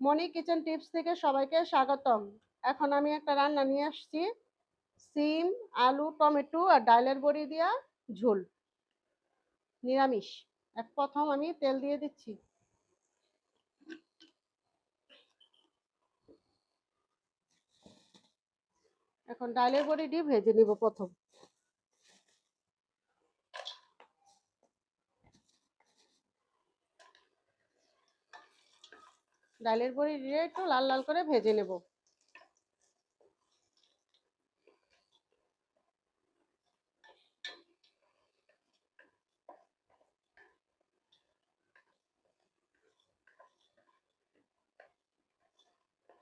মনি kitchen tips থেকে সবাইকে স্বাগতম। এখন আমি একটা রান্না নিয়ে আসছি। সিম, আলু, টমেটো আর ডালের বড়ি দিয়া ঝোল। নিরামিষ। প্রথম আমি তেল দিয়ে দিচ্ছি। এখন ডালের বড়িটি ভেজে নিব প্রথম। ডালের বড়ি দিয়ে একটু লাল লাল করে ভেজে নেব।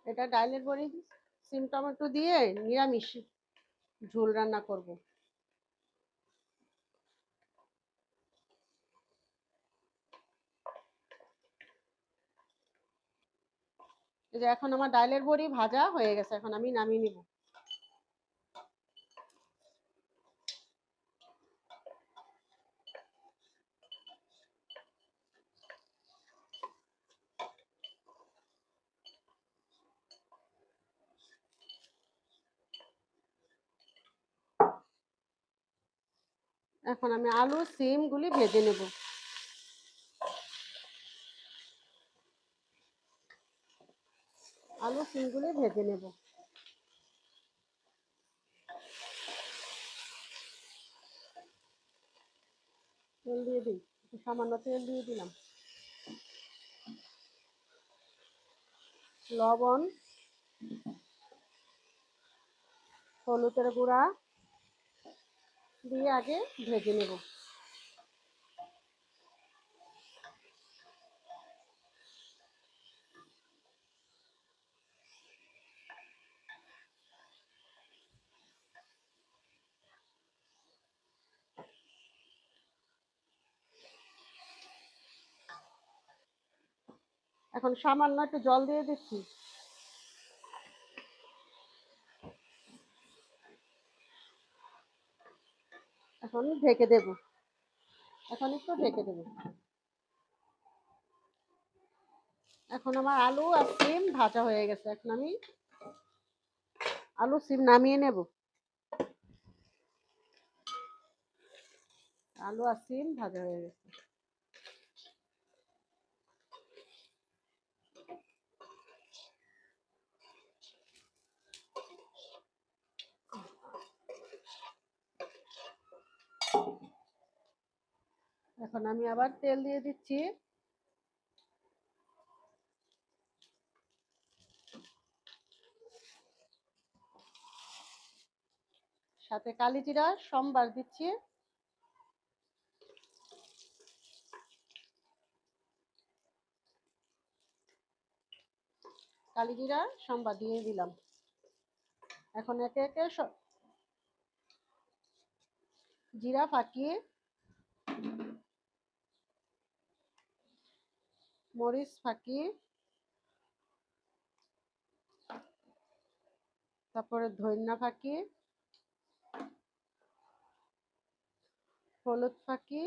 এটা ডালের বড়ি সিম টমেটো দিয়ে নিরামিষ ঝোল রান্না করব। এই যে এখন আমার ডালের বড়ি ভাজা হয়ে গেছে, এখন আমি নামিয়ে নিব। এখন আমি আলু সিম গুলি ভেজে নেব। আলু সিম গুলি ভেজে নেব। তেল দিয়ে দিই, সামান্য তেল দিয়ে দিলাম। লবণ, হলুদের গুঁড়া দিয়ে আগে ভেজে নেব। এখন সামান্য একটু জল দিয়ে দিচ্ছি। এখন ঢেকে দেব। এখন একটু ঢেকে দেব। এখন আমার আলু আর সিম ভাজা হয়ে গেছে, এখন আমি আলু সিম নামিয়ে নেব। আলু আর সিম ভাজা হয়ে গেছে। এখন আমি আবার তেল দিয়ে দিচ্ছি। সাথে কালি জিরা সম্বার দিচ্ছি। কালি জিরা সম্বার দিয়ে দিলাম। এখন একে একে জিরা ফাঁকি, মরিচ ফাঁকি, তারপরে ধনিয়া ফাঁকি, হলুদ ফাঁকি,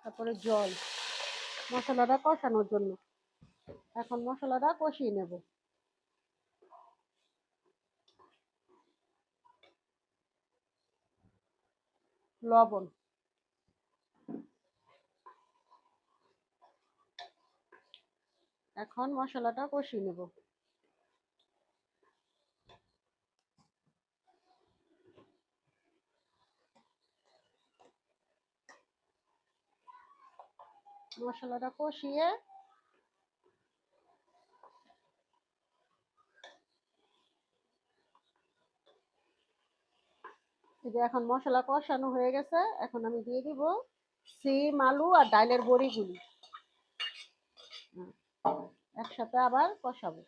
তারপরে জল মশলাটা কষানোর জন্য। এখন মশলাটা কষিয়ে নেব। লবণ, এখন মশলাটা কষিয়ে নেব। মশলাটা কষিয়ে এই যে এখন মশলা কষানো হয়ে গেছে, এখন আমি দিয়ে দিব সিম আলু আর ডালের বড়িগুলি। একসাথে আবার কষাবো।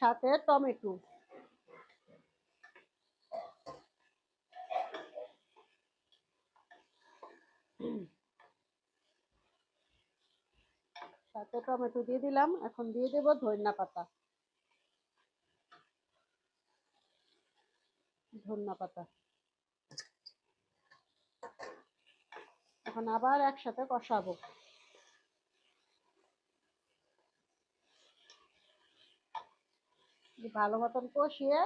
সাথে টমেটো, সাথে টমেটো দিয়ে দিলাম। এখন দিয়ে দেব ধনিয়া পাতা। ধনিয়া পাতা এখন আবার একসাথে কষাবো। ভালো মতন কষিয়ে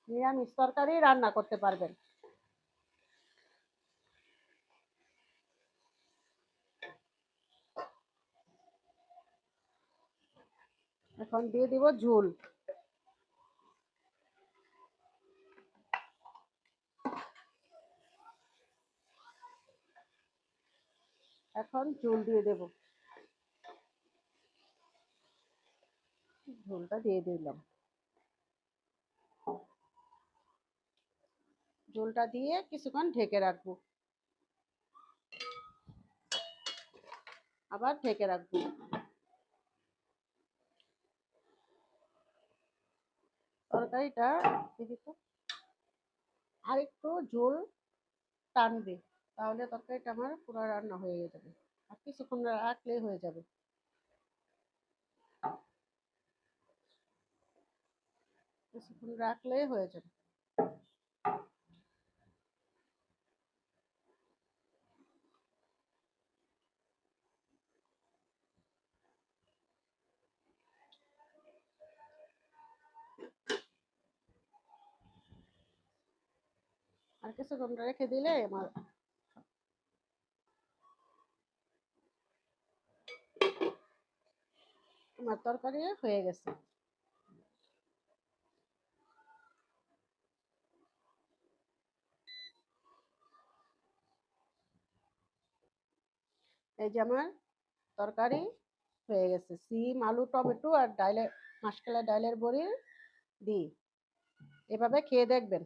নিরামিষ তরকারি রান্না করতে পারবেন। এখন দিয়ে দিব ঝোল। এখন ঝোল দিয়ে দেব। ঝোলটা দিয়ে দিলাম। ঝোলটা দিয়ে কিছুক্ষণ ঢেকে রাখবো। আবার ঢেকে রাখবো। তরকারিটা দেখি তো আরেকটু ঝোল টানবে, তাহলে তরকারিটা আমার পুরো রান্না হয়ে যাবে। আর কিছুক্ষণ রাখলেই হয়ে যাবে। কিছুক্ষণ রাখলেই হয়ে যাবে। আর কিছুক্ষণ রেখে দিলে আমার তরকারি হয়ে গেছে। এই যে আমার তরকারি হয়ে গেছে। সিম, আলু, টমেটো আর ডালের মাসকলাই ডালের বড়ি দিয়ে এভাবে খেয়ে দেখবেন।